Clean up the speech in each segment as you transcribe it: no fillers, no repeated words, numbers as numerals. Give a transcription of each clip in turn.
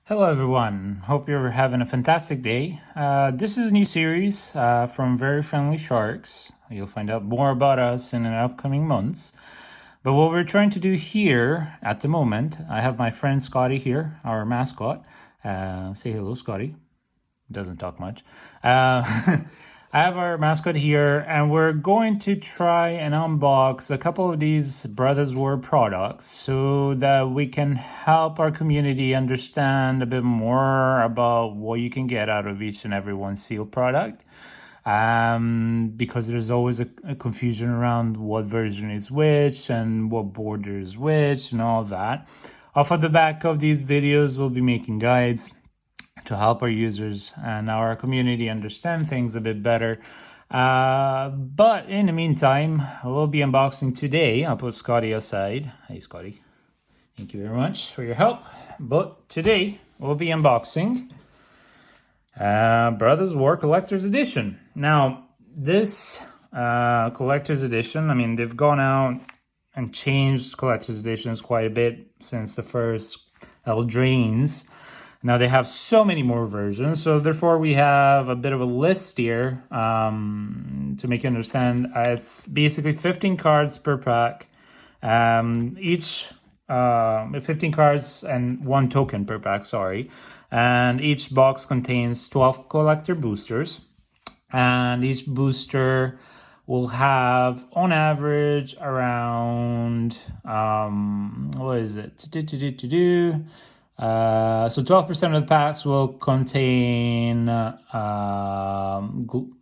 Hello everyone, hope you're having a fantastic day. This is a new series from Very Friendly Sharks. You'll find out more about us in the upcoming months. But what we're trying to do here at the moment, I have my friend Scotty here, our mascot. Say hello, Scotty. Doesn't talk much. I have our mascot here, and we're going to try and unbox a couple of these Brothers War products so that we can help our community understand a bit more about what you can get out of each and every one sealed product. Because there's always a confusion around what version is which and what border is which and all that. Off of the back of these videos, we'll be making guides to help our users and our community understand things a bit better. But in the meantime, we'll be unboxing today. I'll put Scotty aside. Hey, Scotty. Thank you very much for your help. But today, we'll be unboxing Brothers War Collector's Edition. Now, this Collector's Edition, I mean, they've gone out and changed Collector's Editions quite a bit since the first Eldraines. Now they have so many more versions, so therefore we have a bit of a list here to make you understand. It's basically 15 cards per pack, each 15 cards and 1 token per pack, sorry. And each box contains 12 collector boosters, and each booster will have on average around, what is it? So 12% of the packs will contain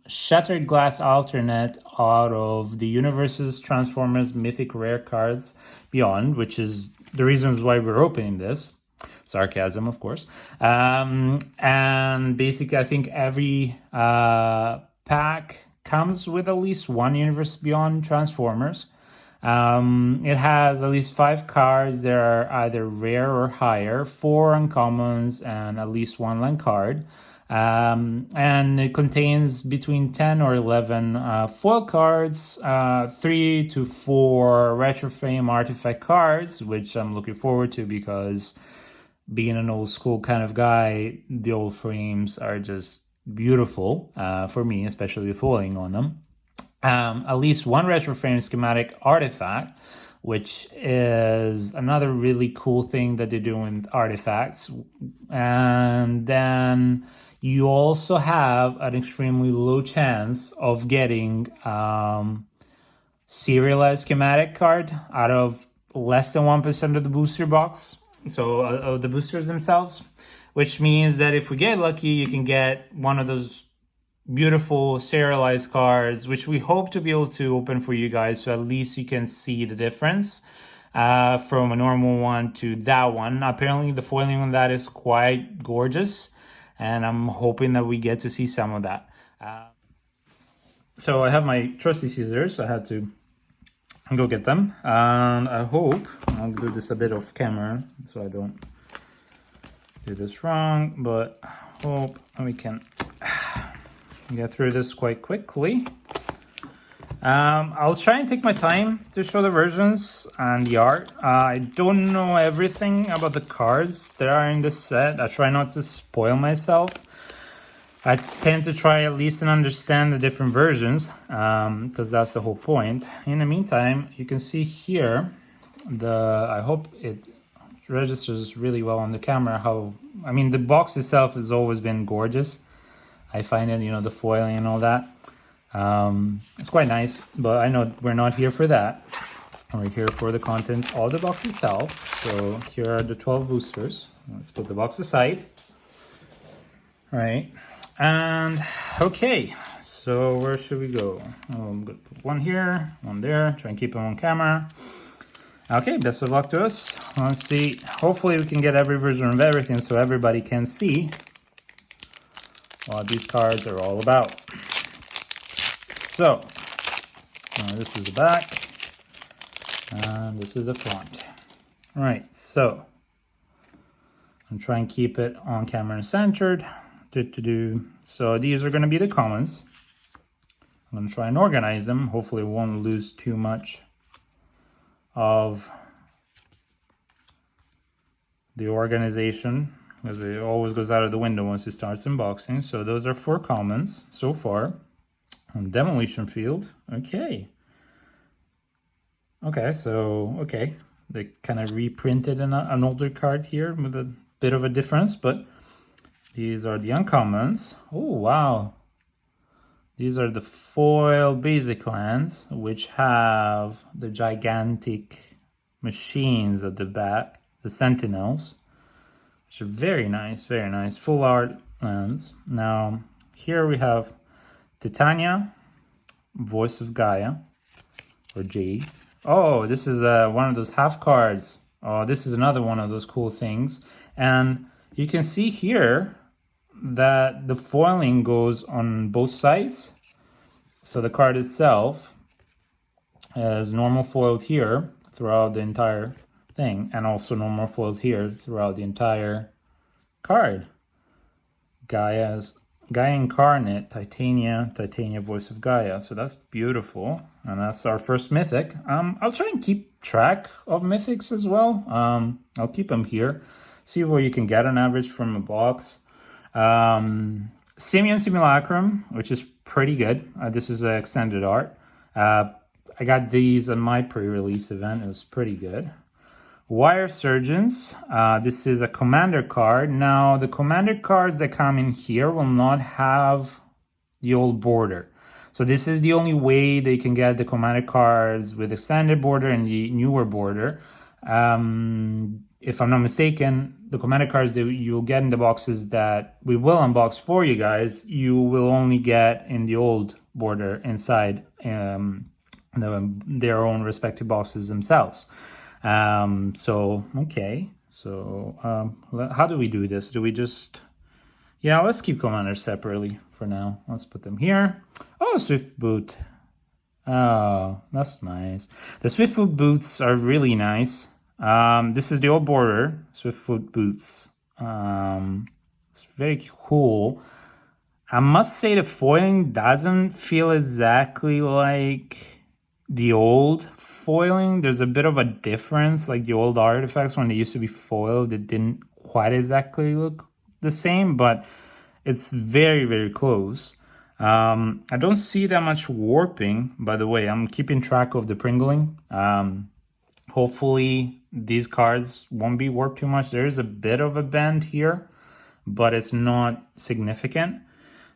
Shattered Glass Alternate out of the Universe's Transformers Mythic Rare cards Beyond, which is the reasons why we're opening this. Sarcasm, of course. And basically, I think every pack comes with at least one Universe Beyond Transformers. It has at least 5 cards that are either rare or higher, 4 uncommons, and at least 1 land card. And it contains between 10 or 11 foil cards, 3 to 4 Retroframe artifact cards, which I'm looking forward to because being an old school kind of guy, the old frames are just beautiful for me, especially the foiling on them. At least 1 Retroframe schematic artifact, which is another really cool thing that they're doing with artifacts. And then you also have an extremely low chance of getting serialized schematic card out of less than 1% of the booster box, so of the boosters themselves, which means that if we get lucky, you can get one of those beautiful serialized cards, which we hope to be able to open for you guys, so at least you can see the difference from a normal one to that one. Apparently the foiling on that is quite gorgeous, and I'm hoping that we get to see some of that. So I have my trusty scissors. I had to go get them, and I hope I'll do this a bit off camera so I don't do this wrong, but I hope we can get through this quite quickly. I'll try and take my time to show the versions and the art. I don't know everything about the cards that are in this set. I try not to spoil myself. I tend to try at least and understand the different versions, because that's the whole point. In the meantime, you can see here, I hope it registers really well on the camera how, I mean, the box itself has always been gorgeous. I find it, you know, the foiling and all that. It's quite nice, but I know we're not here for that. We're here for the contents of the box itself. So here are the 12 boosters. Let's put the box aside. All right. And okay, so where should we go? I'm gonna put one here, one there, try and keep them on camera. Okay, best of luck to us. Let's see. Hopefully we can get every version of everything so everybody can see what these cards are all about. So, this is the back, and this is the front. All right, so I'm trying to keep it on camera and centered. So these are going to be the commons. I'm going to try and organize them. Hopefully, we won't lose too much of the organization because it always goes out of the window once it starts unboxing. So those are 4 commons so far. And Demolition Field, okay. Okay, so, okay. They kind of reprinted an older card here with a bit of a difference, but these are the uncommons. Oh, wow. These are the foil basic lands, which have the gigantic machines at the back, the Sentinels, which are very nice, full art lands. Now, here we have Titania, Voice of Gaia, or Jade. Oh, this is one of those half cards. Oh, this is another one of those cool things. And you can see here that the foiling goes on both sides. So the card itself is normal foiled here throughout the entire thing, and also normal foiled here throughout the entire card. Gaia Incarnate, Titania, Voice of Gaia. So that's beautiful. And that's our first mythic. I'll try and keep track of mythics as well. I'll keep them here. See what you can get on average from a box. Simeon Simulacrum, which is pretty good. This is an extended art. I got these on my pre-release event. It was pretty good. Wire Surgeons. This is a commander card. Now, the commander cards that come in here will not have the old border. So this is the only way they can get the commander cards with extended border and the newer border. If I'm not mistaken, the commander cards that you'll get in the boxes that we will unbox for you guys, you will only get in the old border inside their own respective boxes themselves. So, okay. So, how do we do this? Do we just... Yeah, let's keep commanders separately for now. Let's put them here. Oh, Swift Boot. Oh, that's nice. The Swiftfoot boots are really nice. This is the old border, Swiftfoot boots. It's very cool. I must say the foiling doesn't feel exactly like the old foiling. There's a bit of a difference, like the old artifacts when they used to be foiled, it didn't quite exactly look the same, but it's very close. I don't see that much warping, by the way. I'm keeping track of the pringling. Hopefully these cards won't be warped too much. There is a bit of a bend here, but it's not significant.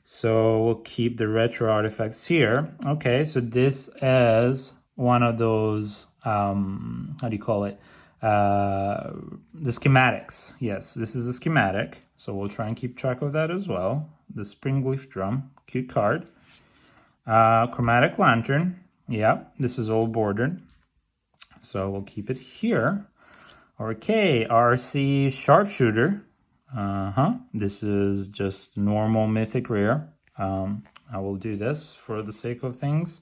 So we'll keep the retro artifacts here. Okay, so this is one of those, how do you call it? The schematics. Yes, this is a schematic. So we'll try and keep track of that as well. The Springleaf Drum, cute card. Chromatic Lantern. Yeah, this is old bordered. So we'll keep it here. Okay, RC Sharpshooter. This is just normal mythic rare. I will do this for the sake of things.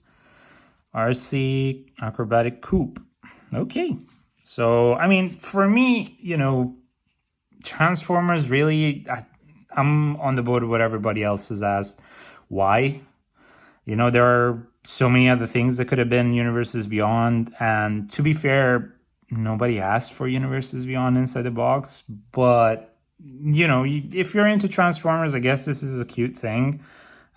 RC Acrobatic Coupe. Okay. So, I mean, for me, you know, Transformers really, I'm on the boat with what everybody else has asked. Why? You know, there are so many other things that could have been Universes Beyond. And to be fair, nobody asked for Universes Beyond inside the box. But, you know, if you're into Transformers, I guess this is a cute thing.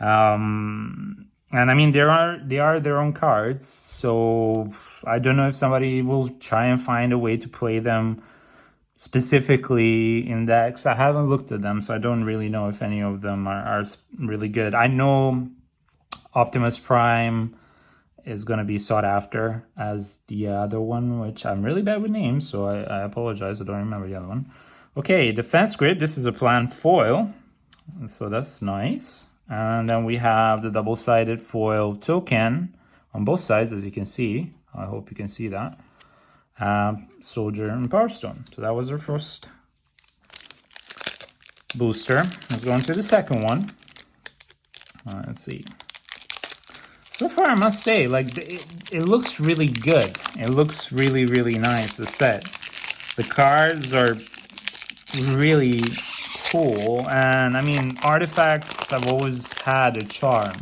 And I mean, they are their own cards. So I don't know if somebody will try and find a way to play them specifically in decks. I haven't looked at them, so I don't really know if any of them are really good. I know Optimus Prime is going to be sought after as the other one, which I'm really bad with names, so I apologize. I don't remember the other one. Okay, Defense Grid. This is a planned foil, so that's nice. And then we have the double-sided foil token on both sides, as you can see. I hope you can see that. Soldier and Power Stone. So that was our first booster. Let's go on to the second one. Let's see. So far, I must say, like, it looks really good. It looks really nice, the set. The cards are really cool. And, I mean, artifacts have always had a charm.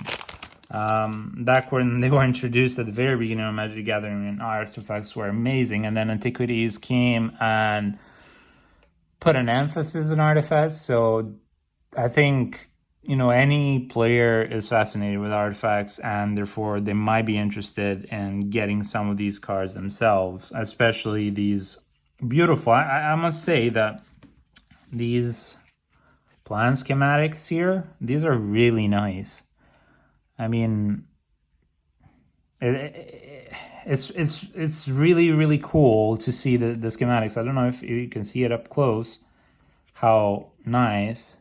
Back when they were introduced at the very beginning of Magic the Gathering, artifacts were amazing. And then Antiquities came and put an emphasis on artifacts. So I think, you know, any player is fascinated with artifacts, and therefore they might be interested in getting some of these cards themselves, especially these beautiful. I must say that these plan schematics here, these are really nice. I mean, it's really cool to see the schematics. I don't know if you can see it up close, how nice.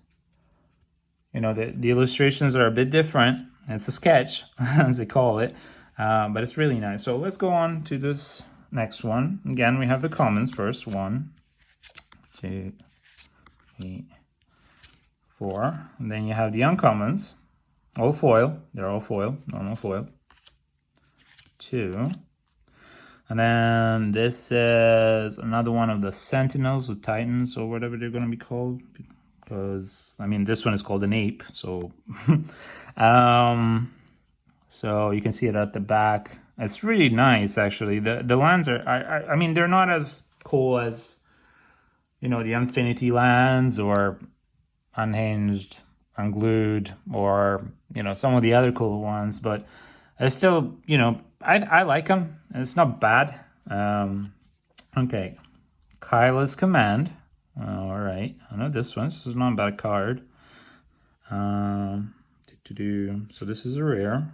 You know, the illustrations are a bit different. It's a sketch, as they call it, but it's really nice. So let's go on to this next one. Again, we have the commons first. 1, 2, 3, 4. And then you have the uncommons, all foil. They're all foil, normal foil. 2. And then this is another one of the Sentinels with Titans, or whatever they're going to be called. Because, I mean, this one is called an ape, so so you can see it at the back. It's really nice, actually. The lands are, I mean, they're not as cool as, you know, the Infinity lands or Unhinged, Unglued, or, you know, some of the other cool ones, but it's still, you know, I like them. It's not bad. Okay, Kyla's Command. All right, I know this one. This is not a bad card. So this is a rare.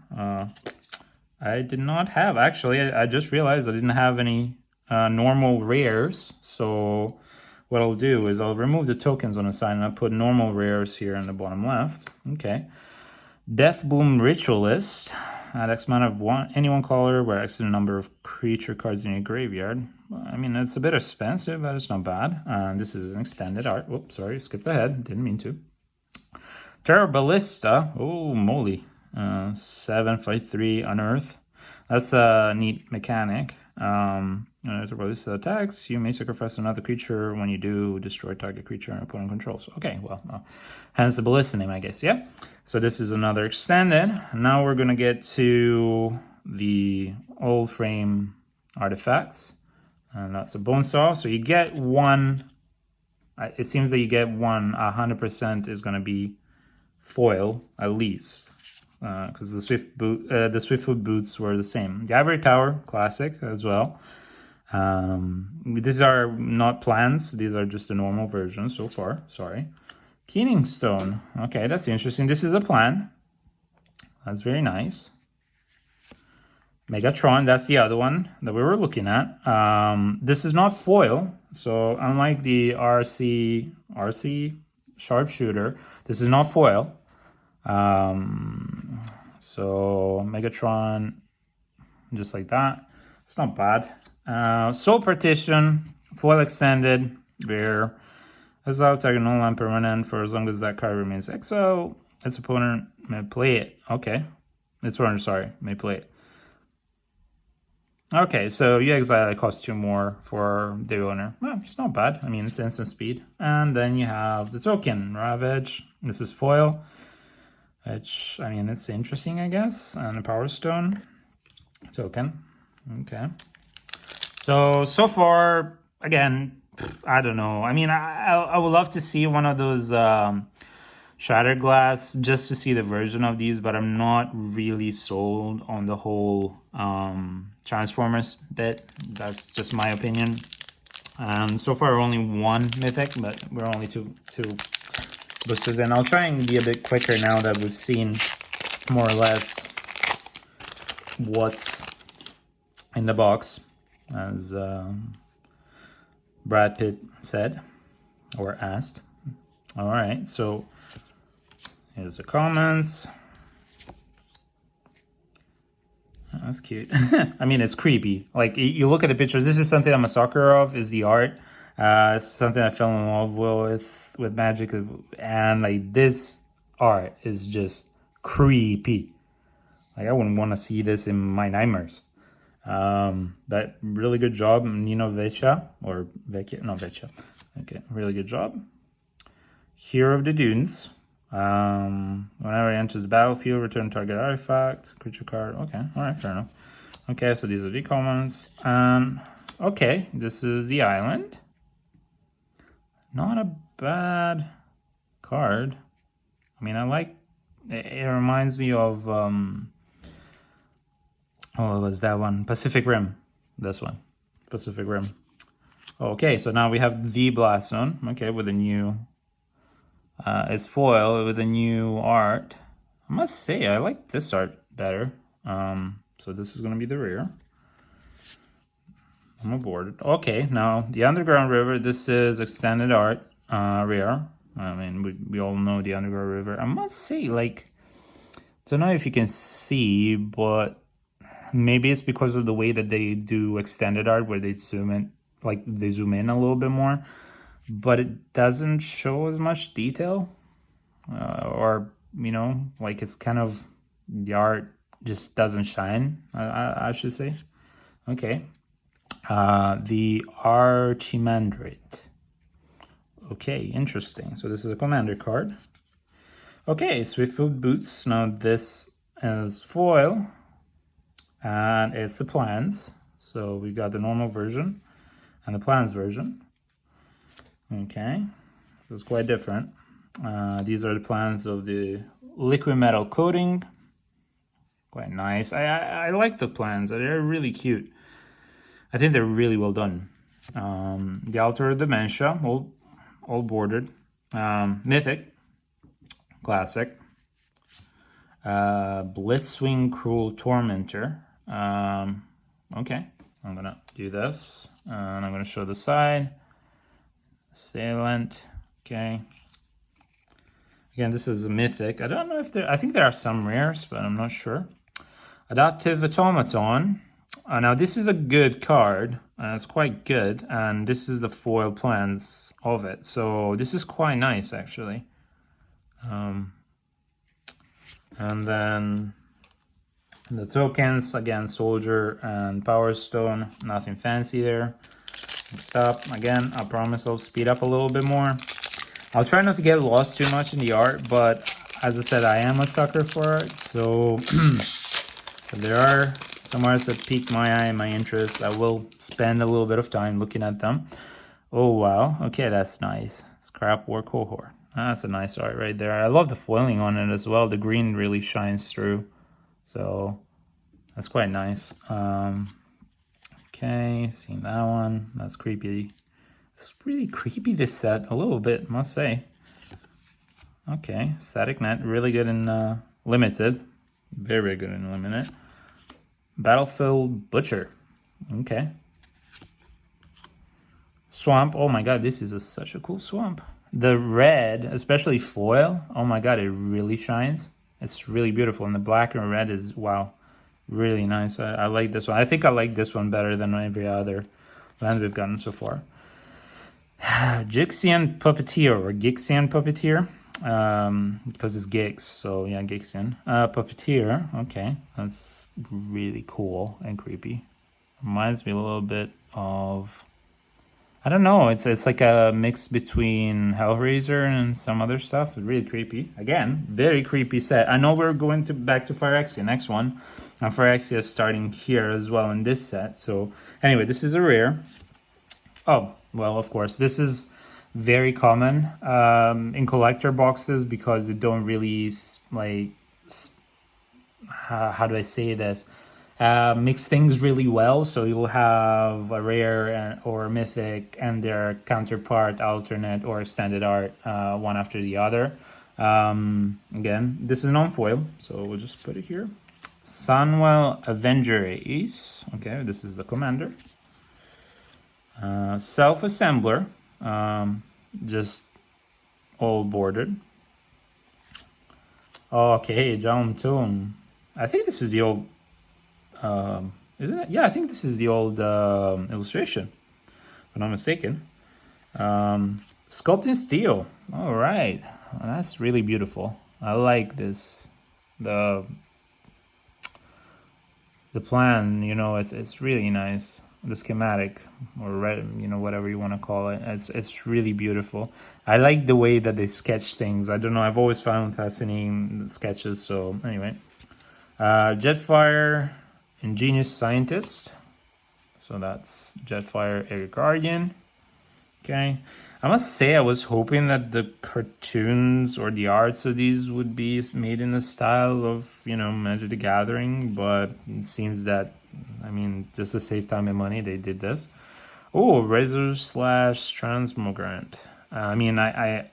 I did not have, actually, I just realized I didn't have any normal rares. So what I'll do is I'll remove the tokens on the side and I'll put normal rares here in the bottom left. Okay. Deathbloom Ritualist. Add X amount of any one color where X is the number of creature cards in your graveyard. I mean, it's a bit expensive, but it's not bad. This is an extended art. Whoops, sorry, skipped ahead. Didn't mean to. Terror Ballista. Oh, moly. 7/3 Unearth. That's a neat mechanic. Terror Ballista attacks. You may sacrifice another creature. When you do, destroy target creature and opponent controls. Okay, well, hence the Ballista name, I guess. Yeah. So this is another extended. Now we're going to get to the old frame artifacts. And that's a bone saw. So you get one. It seems that you get one. 100% is going to be foil, at least. Because the Swiftfoot boots were the same. The Ivory Tower, classic as well. These are not plans. These are just the normal version so far. Sorry. Keening Stone. Okay, that's interesting. This is a plan. That's very nice. Megatron, that's the other one that we were looking at. This is not foil. So unlike the RC Sharpshooter, this is not foil. So Megatron, just like that. It's not bad. Soul Partition, foil extended, rare. Exile target non-land permanent for as long as that card remains exile. Its opponent may play it. Okay. Its owner, sorry, may play it. Okay, so you exile, it costs 2 more for the owner. Well, it's not bad. I mean, it's instant speed. And then you have the token, Ravage. This is foil, which, I mean, it's interesting, I guess. And a Power Stone token. Okay. So far, again, I don't know. I mean, I would love to see one of those Shattered Glass just to see the version of these, but I'm not really sold on the whole Transformers bit. That's just my opinion. So far, only 1 mythic, but we're only two boosters in. I'll try and be a bit quicker now that we've seen more or less what's in the box, as Brad Pitt said or asked. All right, so here's the comments. Oh, that's cute. I mean, it's creepy. Like, you look at the pictures. This is something I'm a sucker of, is the art. It's something I fell in love with Magic, and like this art is just creepy. Like, I wouldn't want to see this in my nightmares. But really good job, Nino Vecchia, or Vecchia, no, Vecchia. Okay, really good job. Hero of the Dunes. Whenever it enters the battlefield, return target artifact, creature card. Okay, all right, fair enough. Okay, so these are the commons. Okay, this is the island. Not a bad card. I mean, I like it. It reminds me of oh, what was that one? Pacific Rim. This one, Pacific Rim. Okay, so now we have the Blast Zone. Okay, with a new it's foil with a new art. I must say I like this art better. So this is gonna be the rear. I'm aboard. Okay, now the Underground River. This is extended art rear. I mean, we all know the Underground River. I must say, like, don't know if you can see, but maybe it's because of the way that they do extended art, where they zoom in, like they zoom in a little bit more, but it doesn't show as much detail, or you know, like it's kind of the art just doesn't shine. I should say. Okay, the Archimandrite. Okay, interesting. So this is a commander card. Okay, Swiftfoot Boots. Now this is foil, and it's the plans. So we got the normal version and the plans version. Okay, so it's quite different. These are the plans of the liquid metal coating. Quite nice. I like the plans. They're really cute. I think they're really well done. The Altar of Dementia, all bordered. Mythic, classic. Blitzwing Cruel Tormentor. Okay, I'm gonna do this, and I'm gonna show the side. Assailant. Okay. Again, this is a mythic. I don't know if I think there are some rares, but I'm not sure. Adaptive Automaton. Now this is a good card. It's quite good, and this is the foil plans of it. So this is quite nice, actually. And then the tokens, again, Soldier and Power Stone. Nothing fancy there. Next up, again, I promise I'll speed up a little bit more. I'll try not to get lost too much in the art, but as I said, I am a sucker for art. So if there are some arts that pique my eye and my interest, I will spend a little bit of time looking at them. Oh, wow. Okay, that's nice. Scrap War Cohort. That's a nice art right there. I love the foiling on it as well. The green really shines through. So that's quite nice. Okay, seen that one. That's creepy. It's really creepy, this set, a little bit, must say. Okay, Static Net, really good in limited. Very, very good in limited. Battlefield Butcher. Okay. Swamp. Oh my god, this is such a cool swamp. The red, especially foil, oh my god, it really shines. It's really beautiful. And the black and red is, wow, really nice. I like this one. I think I like this one better than every other land we've gotten so far. Gixian Puppeteer, or Gixian Puppeteer, because it's Gix, so yeah, Gixian. Puppeteer, okay, that's really cool and creepy. Reminds me a little bit of, I don't know, it's like a mix between Hellraiser and some other stuff. It's really creepy. Again, very creepy set. I know we're going back to Phyrexia next one, and Phyrexia is starting here as well in this set. So anyway, this is a rare. Oh, well, of course, this is very common in collector boxes because they don't really, like, how do I say this? Mix things really well. So you'll have a rare or a mythic and their counterpart, alternate or extended art, one after the other. Again, this is non-foil, so we'll just put it here. Sunwell Avenger Ace. Okay, this is the commander. Self-assembler, just all bordered. Okay, John Tone. I think this is the old, isn't it? Yeah, I think this is the old illustration, if I'm not mistaken. Sculpting Steel. All right, well, that's really beautiful. I like this. The plan, you know, it's really nice. The schematic, or red, you know, whatever you want to call it, it's really beautiful. I like the way that they sketch things. I don't know, I've always found fascinating sketches. So anyway, Jetfire Ingenious Scientist. So that's Jetfire Eric Guardian. Okay, I must say I was hoping that the cartoons or the arts of these would be made in the style of, you know, Magic the Gathering, but it seems that, I mean, just to save time and money, they did this. Oh, Razor slash Transmogrant. I mean, I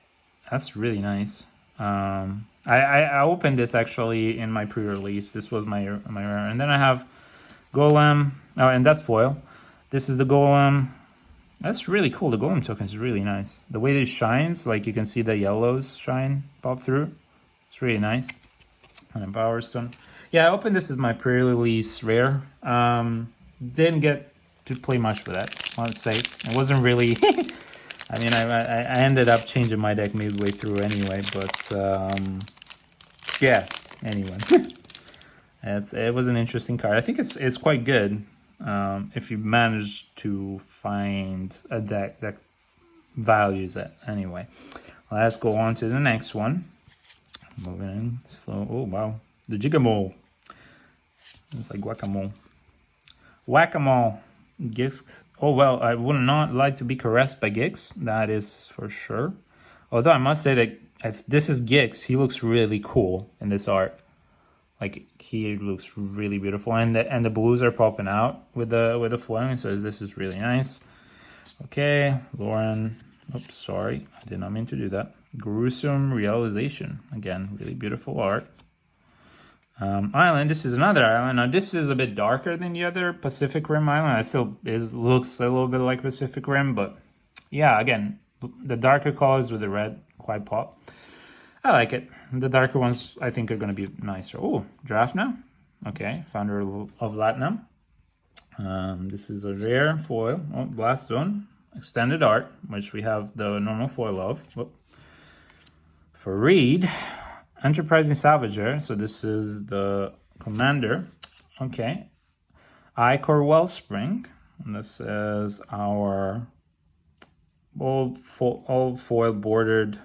that's really nice. I opened this actually in my pre-release. This was my rare, and then I have Golem. Oh, and that's foil. This is the Golem. That's really cool. The Golem token is really nice. The way it shines, like you can see the yellows shine pop through. It's really nice. And a Power Stone. Yeah, I opened this as my pre-release rare. Didn't get to play much with that. Let's say it wasn't really. I mean, I ended up changing my deck midway through anyway. But yeah. Anyway, it was an interesting card. I think it's quite good. If you manage to find a deck that values it. Anyway, let's go on to the next one. Moving in slow. Oh, wow. The Gigamole. It's like guacamole. Whack-a-mole. Gix. Oh, well, I would not like to be caressed by Gix. That is for sure. Although I must say that if this is Gix, he looks really cool in this art. Like, he looks really beautiful, and the blues are popping out with the foiling, so this is really nice. Okay, Lauren. Oops, sorry, I did not mean to do that. Gruesome Realization. Again, really beautiful art. Island. This is another island. Now, this is a bit darker than the other Pacific Rim island. It still looks a little bit like Pacific Rim, but yeah, again, the darker colors with the red quite pop. I like it. The darker ones, I think, are going to be nicer. Oh, Draft now. Okay, Founder of Latinum. This is a rare foil. Oh, Blast Zone. Extended art, which we have the normal foil of. Whoop. For Reed, Enterprising Savager. So this is the Commander. Okay. Icor Wellspring. And this is our all foil bordered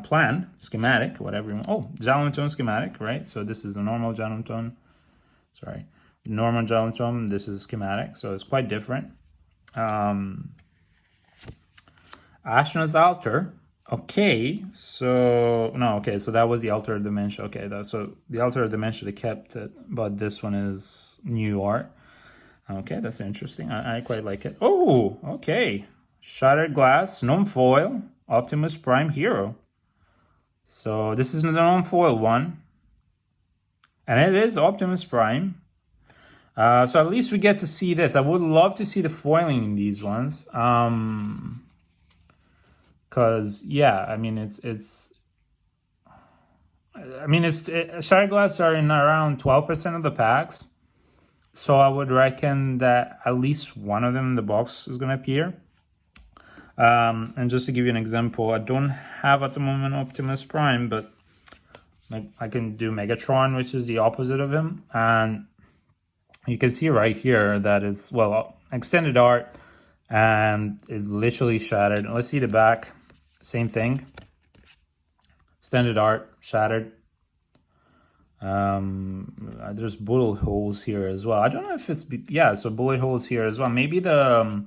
plan, schematic, whatever you want. Oh, Jalantone schematic, right? So this is the normal Jalantone. Sorry, normal Jalantone. This is schematic, so it's quite different. Astronaut's Altar. Okay, so no, okay, so that was the Altar of Dementia. Okay, so the Altar of Dementia, they kept it, but this one is new art. Okay, that's interesting. I quite like it. Oh, okay. Shattered Glass, non-foil. Optimus Prime Hero. So this is the non-foil one. And it is Optimus Prime. So at least we get to see this. I would love to see the foiling in these ones. Cause yeah, I mean Shattered Glass are in around 12% of the packs. So I would reckon that at least one of them in the box is gonna appear. And just to give you an example, I don't have at the moment Optimus Prime, but I can do Megatron, which is the opposite of him. And you can see right here that it's, well, extended art and it's literally shattered. Let's see the back. Same thing. Extended art, shattered. There's bullet holes here as well. I don't know if it's, yeah, so bullet holes here as well. Maybe the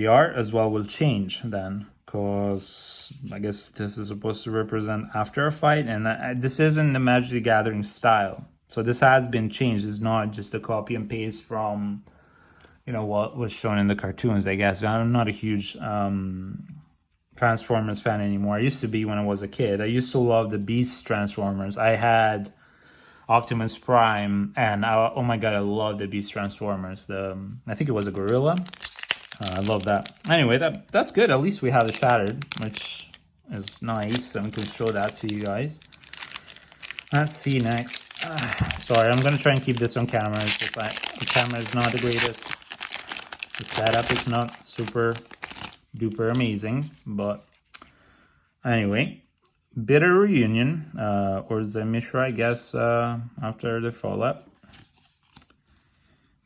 art as well will change then, because I guess this is supposed to represent after a fight, and this isn't the Magic the Gathering style, so this has been changed. It's not just a copy and paste from, you know, what was shown in the cartoons. I guess I'm not a huge Transformers fan anymore. I used to be when I was a kid. I used to love the Beast Transformers. I had Optimus Prime, and oh my god, I love the Beast Transformers. I think it was a gorilla. I love that. Anyway, that's good. At least we have the shattered, which is nice, and we can show that to you guys. Let's see next. Sorry, I'm gonna try and keep this on camera. It's just like the camera is not the greatest. The setup is not super duper amazing, but anyway, Bitter Reunion, or Zemishra, I guess, after the fallout.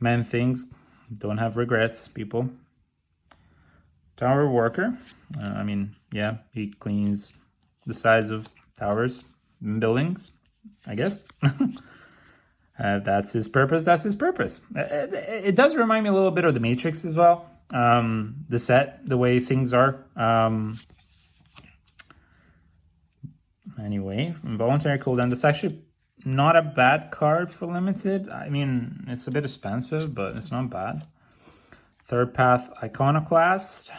Man Things, don't have regrets, people. Tower Worker, I mean, yeah, he cleans the sides of towers and buildings, I guess. That's his purpose, that's his purpose. It does remind me a little bit of the Matrix as well. the set, the way things are. Anyway, involuntary cooldown, that's actually not a bad card for limited. I mean, it's a bit expensive, but it's not bad. Third Path Iconoclast.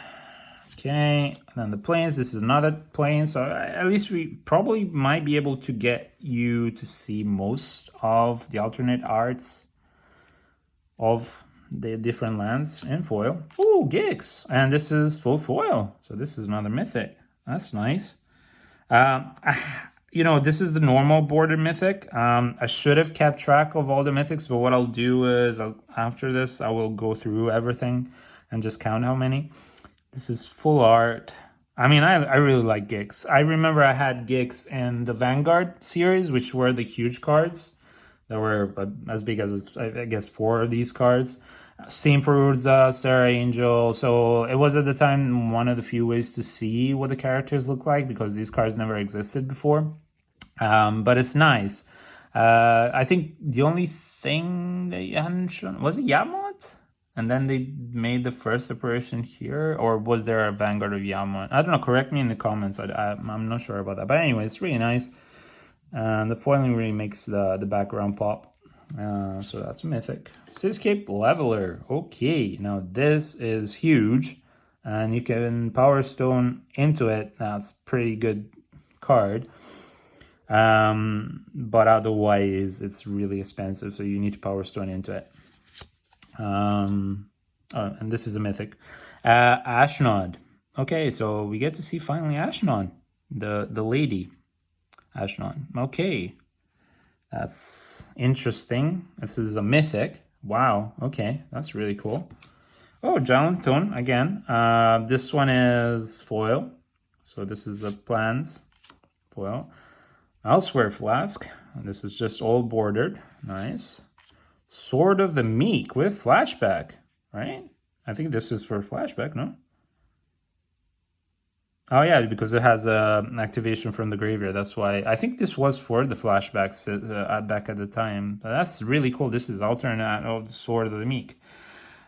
Okay, and then the planes, this is another plane, so at least we probably might be able to get you to see most of the alternate arts of the different lands in foil. Ooh, Gix! And this is full foil, so this is another mythic. That's nice. You know, this is the normal border mythic. I should have kept track of all the mythics, but what I'll do is after this, I will go through everything and just count how many. This is full art. I mean, I really like Gix. I remember I had Gix in the Vanguard series, which were the huge cards. There were as big as, I guess, 4 of these cards. Same for Urza, Sarah Angel. So it was at the time one of the few ways to see what the characters look like because these cards never existed before. But it's nice. I think the only thing they hadn't shown was it Yamot, and then they made the first apparition here, or was there a Vanguard of Yamot? I don't know. Correct me in the comments. I'm not sure about that. But anyway, it's really nice, and the foiling really makes the background pop. So that's mythic. Cityscape Leveler. Okay, now this is huge, and you can Power Stone into it. That's pretty good card. But otherwise it's really expensive, so you need to Power Stone into it. And this is a mythic. Ashnod. Okay, so we get to see finally Ashnod, the lady Ashnod. Okay, that's interesting. This is a mythic. Wow, okay, that's really cool. Oh, Jalantone again. This one is foil, so this is the plans foil. Elsewhere Flask. This is just all bordered. Nice. Sword of the Meek with flashback, right? I think this is for flashback, no? Oh yeah, because it has an activation from the graveyard. That's why. I think this was for the flashbacks back at the time. But that's really cool. This is alternate of the Sword of the Meek.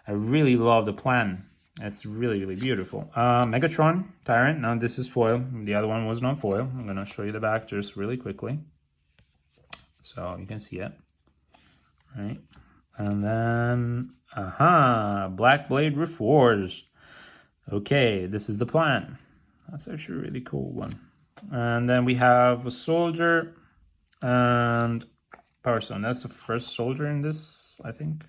I really love the plan. It's really, really beautiful. Megatron, Tyrant. Now this is foil. The other one was not foil. I'm going to show you the back just really quickly, so you can see it. Right. And then, Black Blade Reforged. Okay, this is the plan. That's actually a really cool one. And then we have a soldier and Power Stone. That's the first soldier in this, I think.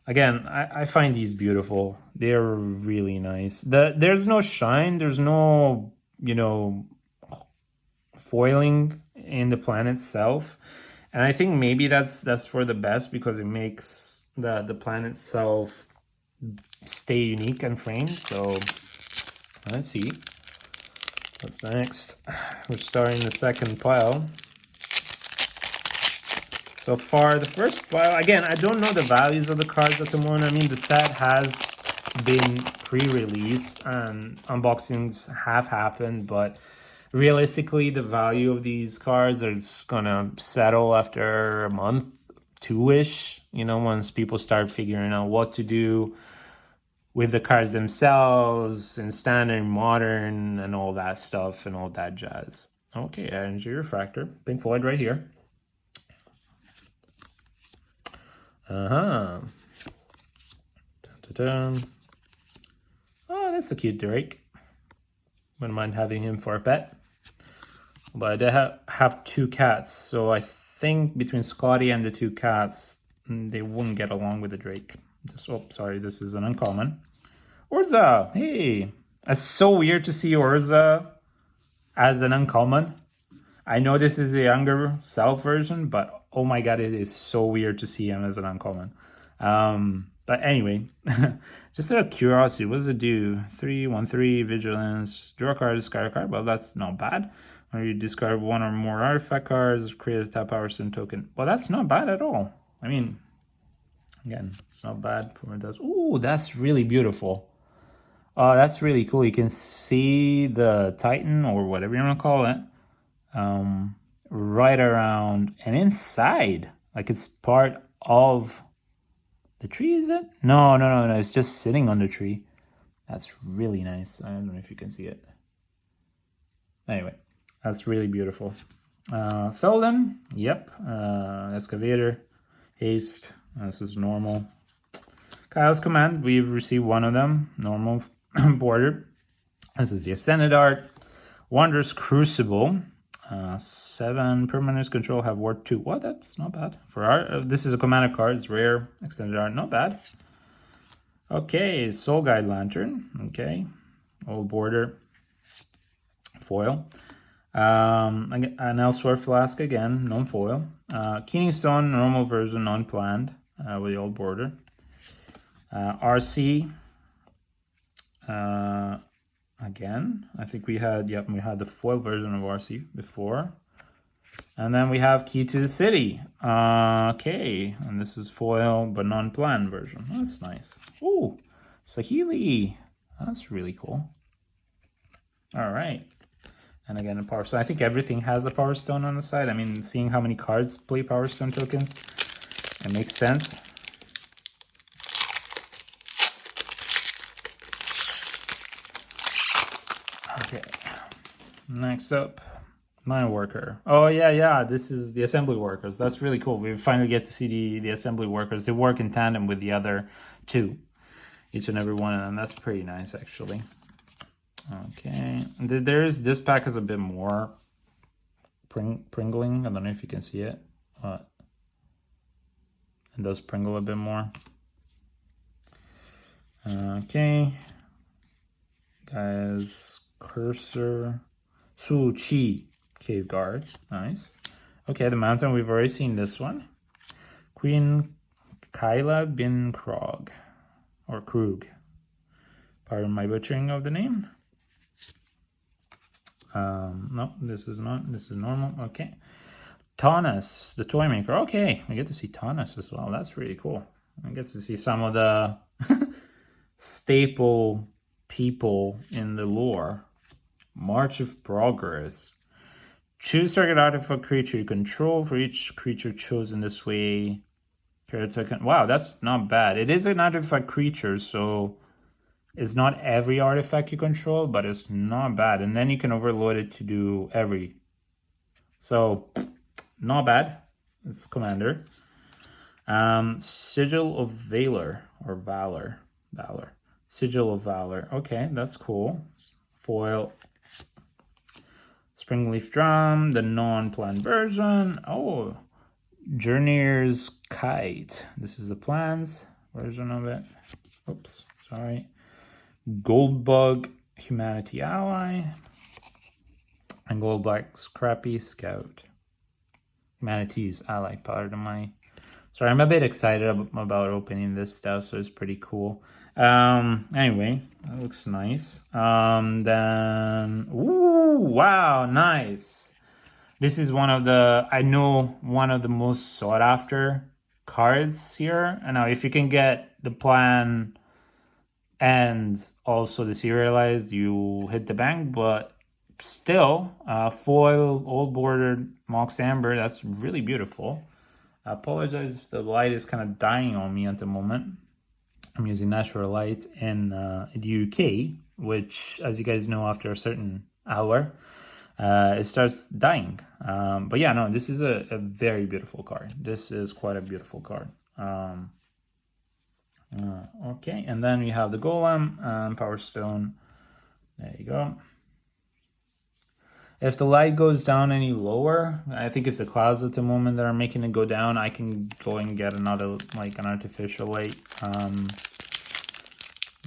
Again, I find these beautiful. They're really nice. There's no shine. There's no, you know, foiling in the plan itself. And I think maybe that's for the best because it makes the plan itself stay unique and framed. So let's see. What's next? We're starting the second pile. So far, the first pile, again, I don't know the values of the cards at the moment. I mean, the set has been pre-released and unboxings have happened, but realistically, the value of these cards are just gonna settle after a month, 2-ish, you know, once people start figuring out what to do with the cards themselves in standard, modern, and all that stuff and all that jazz. Okay, Energy Refractor, Pink Floyd right here. Dun, dun, dun. Oh, that's a cute Drake. Wouldn't mind having him for a pet. But I have 2 cats, so I think between Scotty and the 2 cats, they wouldn't get along with the Drake. Just, oh, sorry, this is an uncommon. Urza, hey! It's so weird to see Urza as an uncommon. I know this is the younger self version, but oh my god, it is so weird to see him as an uncommon. But anyway, just out of curiosity, what does it do? 3/1/3 vigilance, draw a card, discard a card. Well, that's not bad. Or you discard 1 or more artifact cards, create a tap Power Stone token. Well, that's not bad at all. I mean, again, it's not bad for what it does. Ooh, that's really beautiful. Oh, that's really cool. You can see the Titan or whatever you want to call it. Right around and inside, like it's part of The tree, is it? No, no, no, no. It's just sitting on the tree. That's really nice. I don't know if you can see it. Anyway, that's really beautiful. Felden, yep. Excavator, haste. This is normal. Kyle's command, we've received one of them. Normal border. This is the extended art. Wanderer's Crucible. 7 permanents control have ward 2. What? That's not bad. For our this is a commander card. It's rare. Extended art, not bad. Okay, Soul Guide Lantern. Okay, old border. Foil. An Elsewhere Flask again, non-foil. Keening Stone, normal version, non-planned, with the old border. RC. Again, I think we had the foil version of RC before. And then we have Key to the City. Okay, and this is foil but non-planned version. That's nice. Ooh, Sahili. That's really cool. All right. And again, a Power Stone. I think everything has a Power Stone on the side. I mean, seeing how many cards play Power Stone tokens, it makes sense. Okay, next up, Mine Worker. Oh yeah, this is the Assembly Workers. That's really cool. We finally get to see the Assembly Workers. They work in tandem with the other two, each and every one of them. That's pretty nice, actually. Okay, this pack has a bit more pringling. I don't know if you can see it. It does pringle a bit more. Okay, guys, Cursor, Su Chi, Cave Guard, nice. Okay, the Mountain, we've already seen this one. Queen Kyla Bin Krog, or Krug. Pardon my butchering of the name. No, this is not. This is normal. Okay. Taunus, the toy maker. Okay, we get to see Taunus as well. That's really cool. I get to see some of the staple people in the lore. March of Progress. Choose target artifact creature you control for each creature chosen this way. Wow, that's not bad. It is an artifact creature, so it's not every artifact you control, but it's not bad. And then you can overload it to do every. So, not bad. It's Commander. Sigil of Valor, or Valor. Sigil of Valor. Okay, that's cool. Foil. Springleaf Drum, the non-planned version. Oh, Journeyer's Kite. This is the plans version of it. Oops, sorry. Goldbug Humanity Ally. And Goldblack Scrappy Scout. Humanity's Ally, pardon my... Sorry, I'm a bit excited about opening this stuff, so it's pretty cool. Anyway, that looks nice. Then... Ooh, wow, nice. This is one of the most sought after cards here. And now if you can get the plan and also the serialized, you hit the bank. But still, foil, old bordered Mox Amber, that's really beautiful. I apologize if the light is kind of dying on me at the moment. I'm using natural light in the UK, which, as you guys know, after a certain hour, it starts dying. But yeah, no, this is a very beautiful card. This is quite a beautiful card. Okay, and then we have the Golem and Power Stone. There you go. If the light goes down any lower, I think it's the clouds at the moment that are making it go down. I can go and get another, like an artificial light.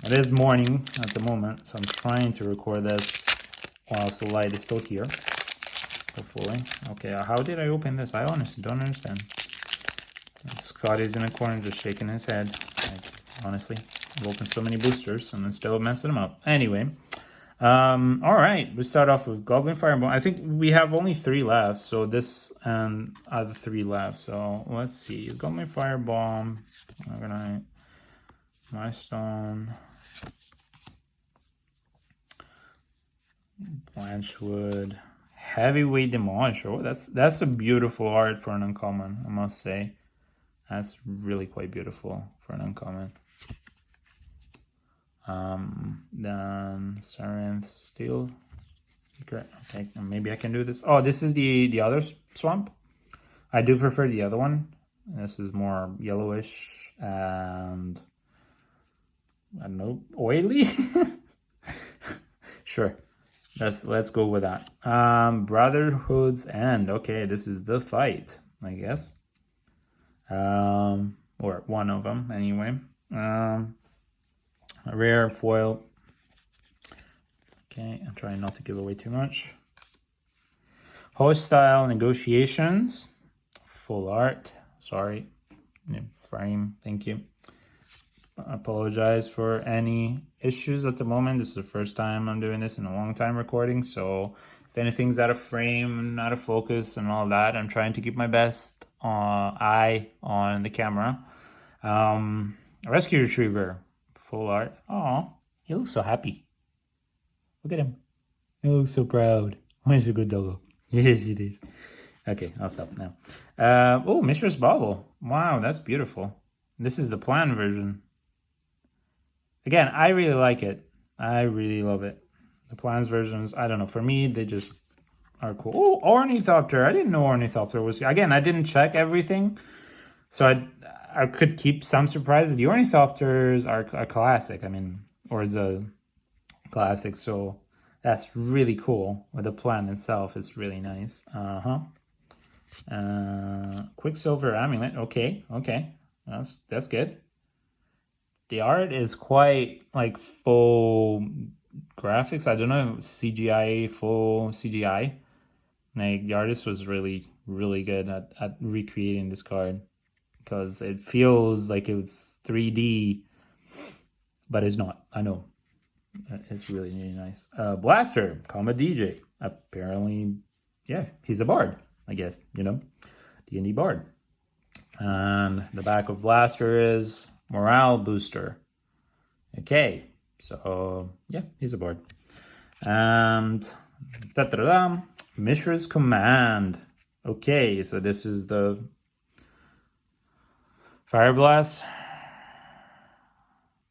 It is morning at the moment, so I'm trying to record this whilst the light is still here. Hopefully. Okay, how did I open this? I honestly don't understand. Scotty's in a corner just shaking his head. Honestly, I've opened so many boosters and I'm still messing them up. Anyway. All right, we start off with Goblin Firebomb. I think we have only 3 left, so this and other 3 left. So let's see. Goblin Firebomb. Organite. Milestone. Blanchwood. Heavyweight Demolisher. Oh, that's a beautiful art for an uncommon, I must say. That's really quite beautiful for an uncommon. Then Sarenth Steel. Okay, maybe I can do this. Oh, this is the other swamp. I do prefer the other one. This is more yellowish and I don't know, oily. Sure, let's go with that. Brotherhood's End. Okay, this is the fight, I guess. Or one of them anyway. Rare foil. Okay, I'm trying not to give away too much. Hostile Negotiations. Full art. Sorry. Frame. Thank you. Apologize for any issues at the moment. This is the first time I'm doing this in a long time recording. So if anything's out of frame, out of focus and all that, I'm trying to keep my best eye on the camera. Rescue Retriever. Full art. Oh, he looks so happy. Look at him. He looks so proud. Where's a good doggo? Yes, it is. Okay, I'll stop now. Oh, Mistress Bauble. Wow, that's beautiful. This is the plan version. Again, I really like it. I really love it. The plans versions, I don't know. For me, they just are cool. Oh, Ornithopter. I didn't know Ornithopter was here. Again, I didn't check everything. So I could keep some surprises. The Ornithopters are classic. I mean, or the classic. So that's really cool. With the plan itself, it's really nice. Quicksilver Amulet. Okay. That's good. The art is quite like full graphics. I don't know, CGI, full CGI. Like the artist was really, really good at recreating this card because it feels like it's 3D, but it's not. I know. It's really, really nice. Blaster, Combat DJ. Apparently, yeah, he's a bard, I guess, you know, D&D bard. And the back of Blaster is Morale Booster. Okay, so yeah, he's a bard. And Mishra's Command. Okay, so this is the Fire Blast.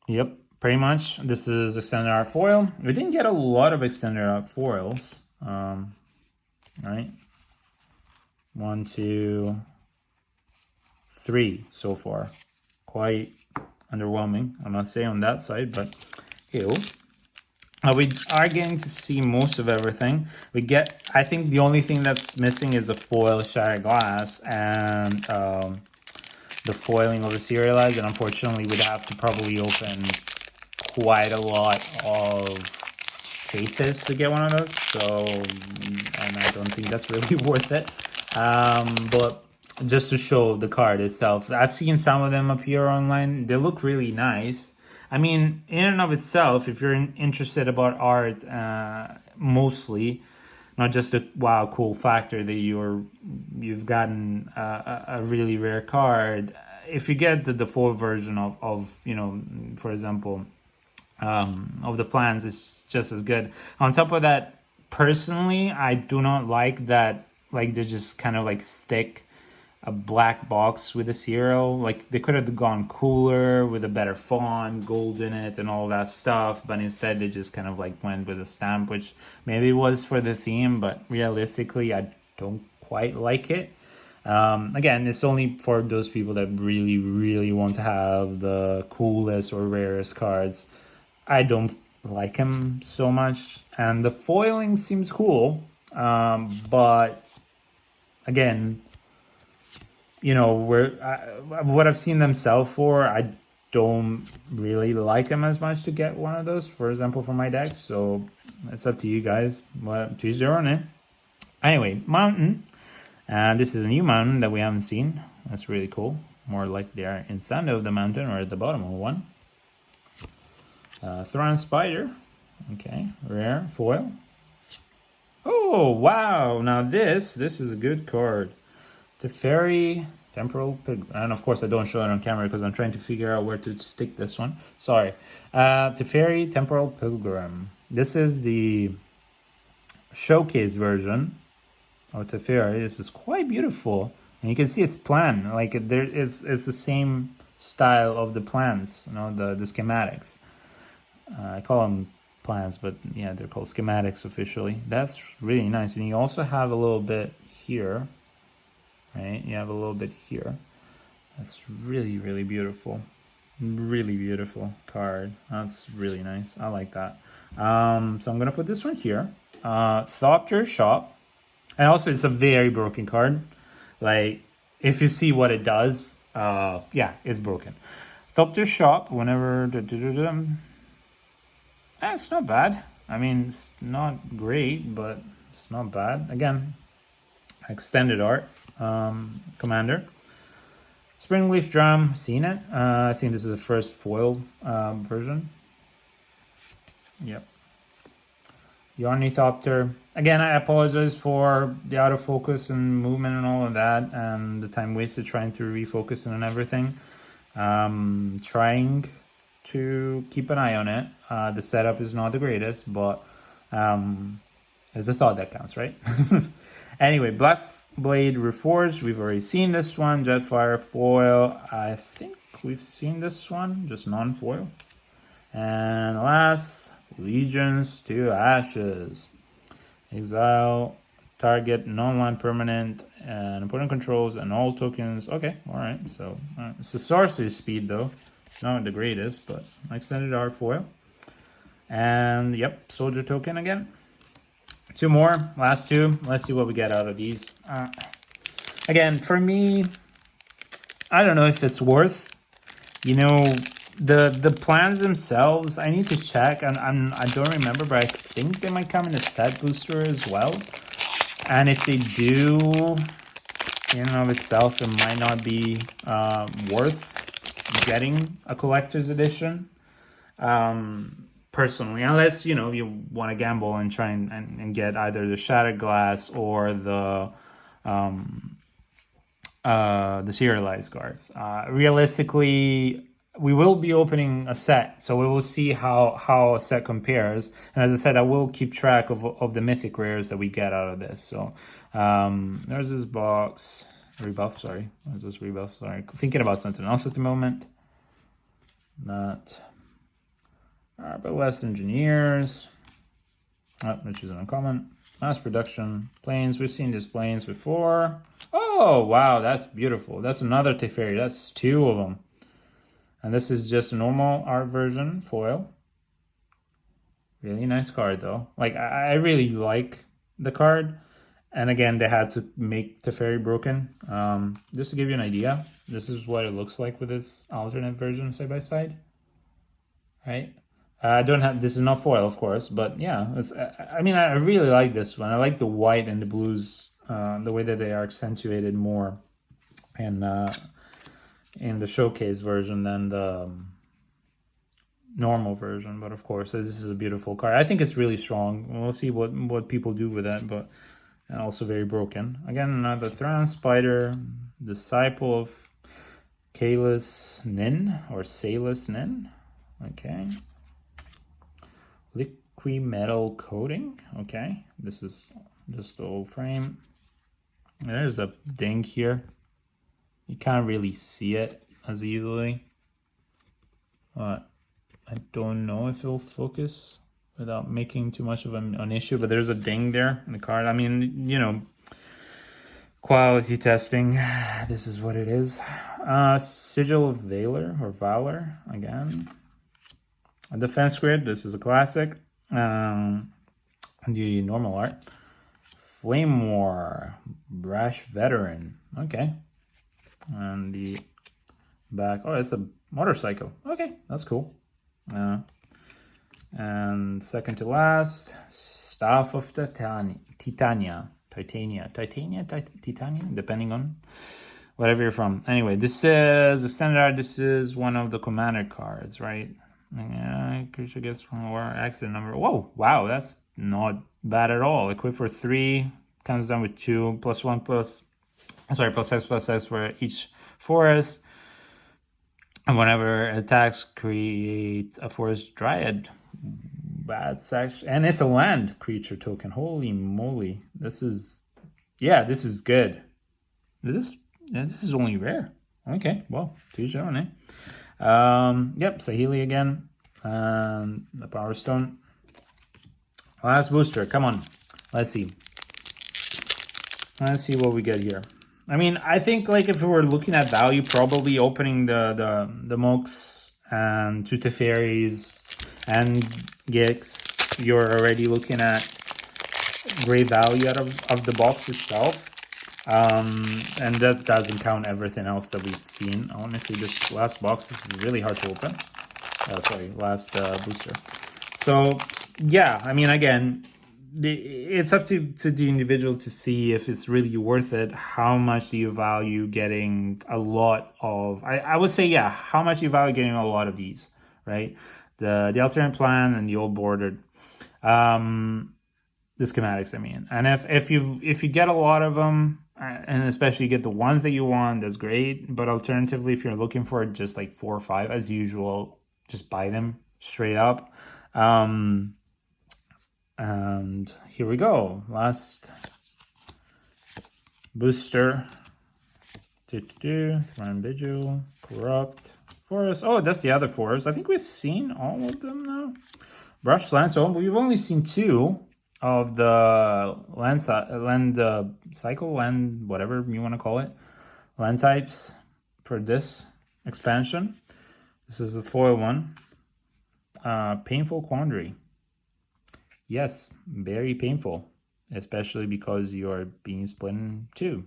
Yep, pretty much. This is extended art foil. We didn't get a lot of extended art foils. Right? 1, 2, 3 so far. Quite underwhelming, I must say, on that side, but ew. We are getting to see most of everything. We get, I think the only thing that's missing is a foil Shattered Glass and the foiling of the serialized, and unfortunately we'd have to probably open quite a lot of cases to get one of those, so, and I don't think that's really worth it. But just to show the card itself, I've seen some of them appear online. They look really nice. I mean, in and of itself, if you're interested about art, mostly, not just the wow cool factor that you've gotten a really rare card. If you get the full version of you know, for example, of the plans, it's just as good. On top of that, personally, I do not like that, like, they just kind of like stick a black box with a serial. Like, they could have gone cooler with a better font, gold in it and all that stuff, but instead they just kind of like went with a stamp, which maybe was for the theme, but realistically I don't quite like it. Again, it's only for those people that really, really want to have the coolest or rarest cards. I don't like them so much, and the foiling seems cool, but again, you know, what I've seen them sell for, I don't really like them as much to get one of those, for example, for my decks. So it's up to you guys. Well, choose your own, eh? Anyway, Mountain. And this is a new mountain that we haven't seen. That's really cool. More like they are inside of the mountain or at the bottom of one. Thron Spider. Okay, rare foil. Oh, wow. Now this is a good card. Teferi Temporal Pilgrim. And of course I don't show it on camera because I'm trying to figure out where to stick this one. Sorry. Teferi Temporal Pilgrim. This is the showcase version of Teferi. This is quite beautiful And you can see it's plan. Like it's the same style of the plans, you know, the schematics. I call them plans, but yeah, they're called schematics officially. That's really nice. And you also have a little bit here, right? You have a little bit here. That's really, really beautiful. Really beautiful card. That's really nice. I like that. So I'm gonna put this one here. Thopter Shop. And also it's a very broken card. Like, if you see what it does, yeah, it's broken. Thopter Shop, whenever... it's not bad. I mean, it's not great, but it's not bad. Again, extended art. Commander. Springleaf Drum, seen it. I think this is the first foil version. Yep. Ornithopter. Again, I apologize for the autofocus and movement and all of that, and the time wasted trying to refocus and everything. Trying to keep an eye on it. The setup is not the greatest, but it's a thought that counts, right? Anyway, Black Blade Reforged. We've already seen this one. Jetfire foil. I think we've seen this one, just non-foil. And last, Legions to Ashes. Exile target non-land permanent and opponent controls and all tokens. Okay, all right. So it's the sorcery speed though. It's not the greatest, but extended art foil. And yep, soldier token again. Two more, last two. Let's see what we get out of these. Again, for me, I don't know if it's worth, you know, the plans themselves. I need to check, and I don't remember, but I think they might come in a set booster as well. And if they do, in and of itself, it might not be worth getting a collector's edition. Personally, unless, you know, you want to gamble and try and get either the Shattered Glass or the serialized cards. Realistically, we will be opening a set, so we will see how a set compares. And as I said, I will keep track of the mythic rares that we get out of this. So there's this box. Rebuff, sorry. There's this rebuff, sorry. Thinking about something else at the moment. Not... but less engineers. Which is an uncommon. Mass production. Planes. We've seen these planes before. Oh, wow. That's beautiful. That's another Teferi. That's two of them. And this is just a normal art version. Foil. Really nice card, though. Like, I really like the card. And again, they had to make Teferi broken. Just to give you an idea, this is what it looks like with this alternate version side by side. Right? I don't have, this is not foil, of course, but yeah, it's, I mean, I really like this one. I like the white and the blues, the way that they are accentuated more in the showcase version than the normal version. But of course, this is a beautiful card. I think it's really strong. We'll see what people do with that, but and also very broken. Again, another Thran Spider, Disciple of Kalis Nin or Salus Nin. Okay. Liquid metal coating. Okay. This is just the old frame. There's a ding here. You can't really see it as easily. But I don't know if it'll focus without making too much of an issue. But there's a ding there in the card. I mean, you know, quality testing. This is what it is. Sigil of Valor or Valor again. A defense grid, this is a classic. The normal art. Flame War, Brash Veteran. Okay. And the back, oh, it's a motorcycle. Okay, that's cool. And second to last, Staff of Titania, depending on whatever you're from. Anyway, this is a standard art. This is one of the commander cards, right? Creature gets from war accident number. Whoa, wow, that's not bad at all. Equip for 3, comes down with 2, +1 +X for each forest. And whenever it attacks, create a forest dryad. That's actually, and it's a land creature token. Holy moly, this is, yeah, this is good. Is this Yeah, this is only rare. Okay, well, to each their own, eh? Yep, Sahili again. And the Power Stone. Last booster, come on. Let's see. Let's see what we get here. I mean, I think like if we were looking at value, probably opening the Mooks and two Teferis and Gix, you're already looking at great value out of the box itself. And that doesn't count everything else that we've seen. Honestly, this last box is really hard to open. Sorry, last booster. So yeah, I mean, again, it's up to the individual to see if it's really worth it. How much do you value getting a lot of, I would say, yeah, how much do you value getting a lot of these, right? The alternate plan and the old bordered, the schematics, I mean. And if you get a lot of them, and especially you get the ones that you want, that's great. But alternatively, if you're looking for just like 4 or 5 as usual, just buy them straight up. And here we go. Last booster. Throne Vigil, Corrupt, Forest. Oh, that's the other Forest. I think we've seen all of them now. Brush Land. So we've only seen 2 of the land cycle, land, whatever you want to call it, land types for this expansion. This is the foil one. Painful Quandary. Yes, very painful, especially because you're being split in 2.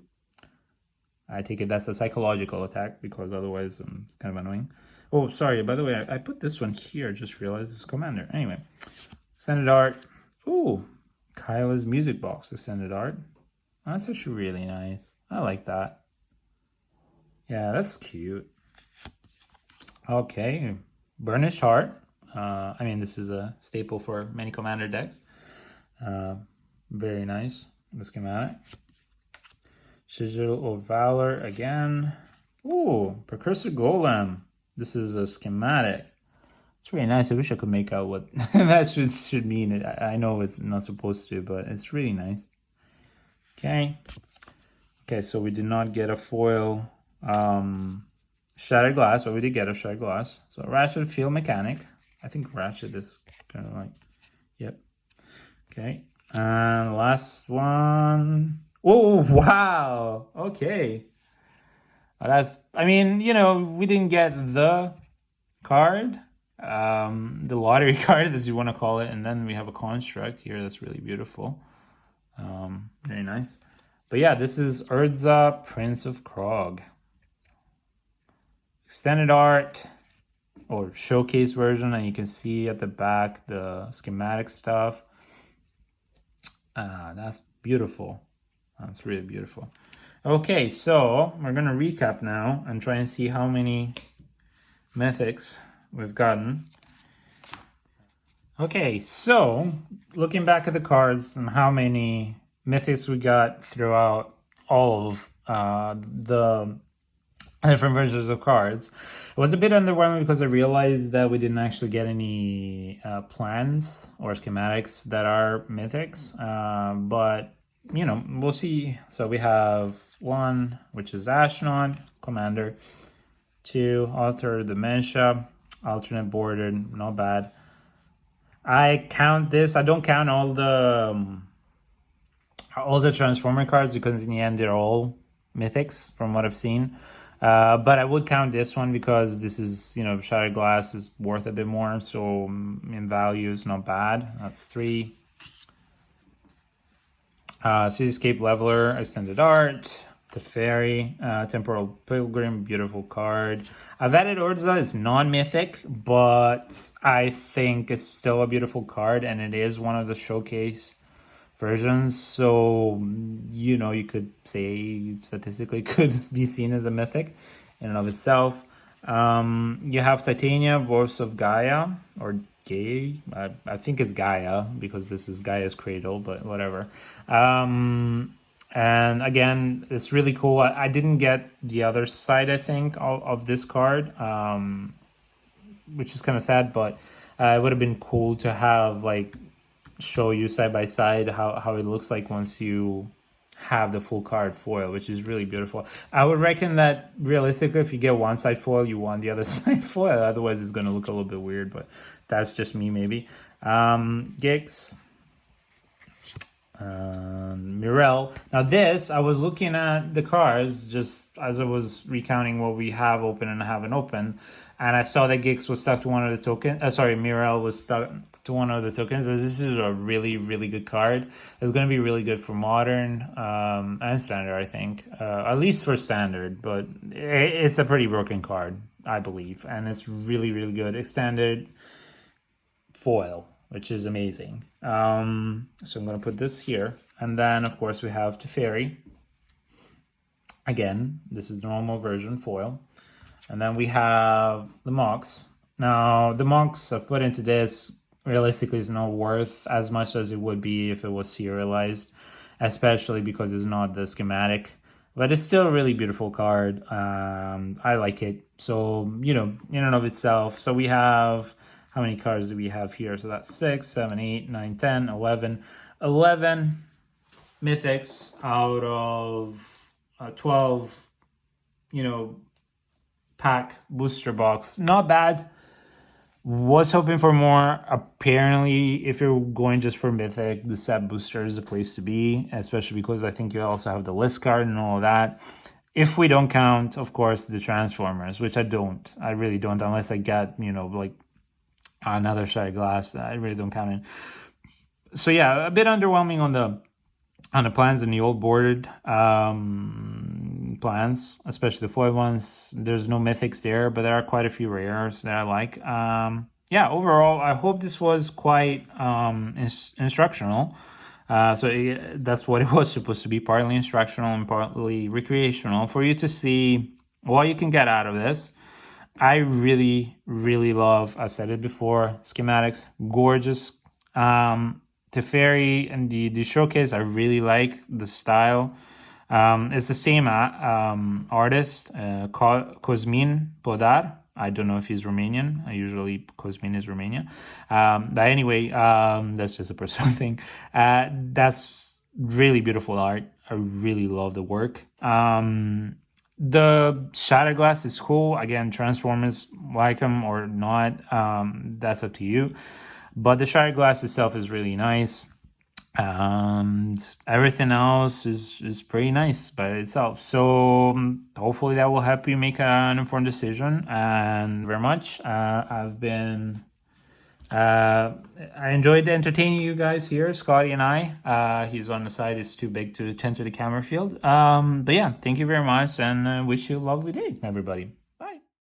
I take it that's a psychological attack, because otherwise it's kind of annoying. Oh, sorry, by the way, I put this one here, just realized it's Commander. Anyway, Extended Art. Ooh, Kyla's Music Box Extended Art. That's actually really nice. I like that. Yeah, that's cute. Okay, Burnished Heart. I mean, this is a staple for many Commander decks. Very nice. The schematic. Sigil of Valor again. Ooh, Precursor Golem. This is a schematic. It's really nice. I wish I could make out what that should mean. I know it's not supposed to, but it's really nice. Okay. Okay, so we did not get a foil Shattered Glass, but we did get a Shattered Glass. So Ratchet Field Mechanic. I think Ratchet is kind of like, yep. Okay, and last one. Oh, wow. Okay. That's, I mean, you know, we didn't get the card, the lottery card, as you want to call it. And then we have a construct here that's really beautiful. Very nice. But yeah, this is Urza, Prince of Krog. Extended Art, or showcase version, and you can see at the back the schematic stuff. That's beautiful. That's really beautiful. Okay, so we're gonna recap now and try and see how many mythics we've gotten. Okay, so looking back at the cards and how many mythics we got throughout all of the different versions of cards. It was a bit underwhelming because I realized that we didn't actually get any plans or schematics that are mythics, but you know, we'll see. So we have 1, which is Ashnod, Commander. 2, Alter Dementia, alternate bordered, not bad. I count this. I don't count all the Transformer cards, because in the end they're all mythics from what I've seen. But I would count this one because this is, you know, Shattered Glass is worth a bit more, so in value is not bad. That's 3. Cityscape Leveler, Extended Art, Teferi, Temporal Pilgrim, beautiful card. I've added Urza, it's non-mythic, but I think it's still a beautiful card, and it is one of the showcase versions, so you know, you could say statistically could be seen as a mythic in and of itself. You have Titania, Voice of Gaia, or Gaia. I think it's Gaia because this is Gaia's Cradle, but whatever. And again, it's really cool. I didn't get the other side, I think, of this card, which is kind of sad, but it would have been cool to have like show you side by side how it looks like once you have the full card foil, which is really beautiful. I would reckon that realistically, if you get one side foil, you want the other side foil. Otherwise, it's going to look a little bit weird, but that's just me, maybe. Gix. Mirel. Now this, I was looking at the cards just as I was recounting what we have open and haven't open, and I saw that Gix was stuck to one of the tokens. Mirel was stuck to one of the tokens. So this is a really, really good card. It's going to be really good for modern and standard, I think. At least for standard, but it's a pretty broken card, I believe, and it's really, really good. Extended foil, which is amazing. So I'm going to put this here. And then, of course, we have Teferi. Again, this is the normal version foil. And then we have the Mox. Now, the Mox I've put into this realistically is not worth as much as it would be if it was serialized, especially because it's not the schematic. But it's still a really beautiful card. I like it. So, you know, in and of itself. So we have... How many cards do we have here? So that's 6, 7, 8, 9, 10, 11. 11 mythics out of 12, you know, pack booster box. Not bad. Was hoping for more. Apparently, if you're going just for mythic, the set booster is the place to be, especially because I think you also have the list card and all of that. If we don't count, of course, the Transformers, which I don't. I really don't, unless I get, you know, like, another shot of glass. I really don't count it. So yeah, a bit underwhelming on the plans and the old boarded plans, especially the foil ones. There's no mythics there, but there are quite a few rares that I like. Yeah, overall, I hope this was quite instructional. That's what it was supposed to be, partly instructional and partly recreational, for you to see what you can get out of this. I really, really love, I've said it before, schematics, gorgeous. Teferi and the showcase, I really like the style. It's the same artist, Cosmin Podar. I don't know if he's Romanian. Usually Cosmin is Romanian. But anyway, that's just a personal thing. That's really beautiful art. I really love the work. The Shattered Glass is cool. Again, Transformers like them or not, that's up to you. But the Shattered Glass itself is really nice. And everything else is pretty nice by itself. So hopefully that will help you make an informed decision. And very much. I enjoyed entertaining you guys here, Scotty and I. He's on the side, it's too big to tend to the camera field. But yeah, thank you very much, and wish you a lovely day, everybody.